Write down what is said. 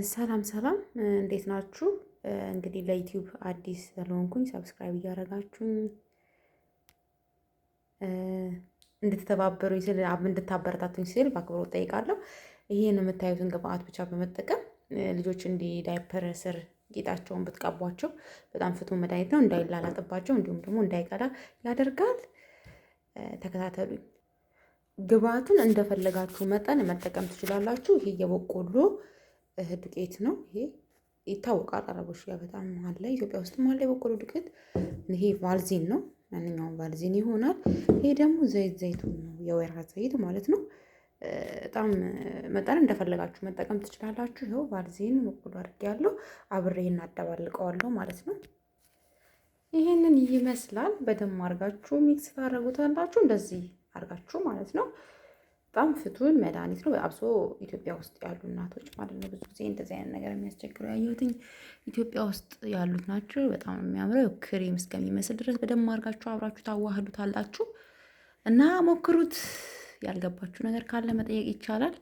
ሰላም ሰላም እንዴት ናችሁ? እንግዲህ ለዩቲዩብ አዲስ ስለሆንኩኝ ሰብስክራይብ እያደረጋችሁኝ እንድትተባበሩኝ ስል እንድታበረታቱኝ ስል በአክብሮት ጠይቃለሁ። ይህን የምታዩትን ግብአት ብቻ በመጠቀም ልጆች እንዲህ ዳይፐር ስር ጌጣቸውን ብትቀቧቸው በጣም ፍቱን መድኃኒት ነው። እንዳይላላጥባቸው እንዲሁም ደግሞ እንዳይቀላ ያደርጋል። ተከታተሉኝ። ግብአቱን እንደፈለጋችሁ መጠን መጠቀም ትችላላችሁ። ይሄ የበቆሎ ዱቄት ነው። ይሄ ይታወቃል፣ አረቦች ጋር በጣም አለ፣ ኢትዮጵያ ውስጥም አለ የበቆሎ ዱቄት። ይሄ ቫልዚን ነው፣ ማንኛውም ቫልዚን ይሆናል። ይሄ ደግሞ ዘይቱን ነው፣ የወይራ ዘይት ማለት ነው። በጣም መጠን እንደፈለጋችሁ መጠቀም ትችላላችሁ። ይኸው ቫልዚን በቆሎ አድርጌያለሁ፣ አብሬ እናደባልቀዋለሁ ማለት ነው። ይሄንን ይመስላል። በደንብ አድርጋችሁ ሚክስ ታደርጉታላችሁ፣ እንደዚህ አድርጋችሁ ማለት ነው። በጣም ፍቱን መድኃኒት ነው። አብሶ ኢትዮጵያ ውስጥ ያሉ እናቶች ማለት ነው። ብዙ ጊዜ እንደዚህ አይነት ነገር የሚያስቸግረው ያየሁትኝ ኢትዮጵያ ውስጥ ያሉት ናቸው። በጣም የሚያምረው ክሬም እስከሚመስል ድረስ በደንብ አድርጋችሁ አብራችሁ ታዋህዱታላችሁ እና ሞክሩት። ያልገባችሁ ነገር ካለ መጠየቅ ይቻላል።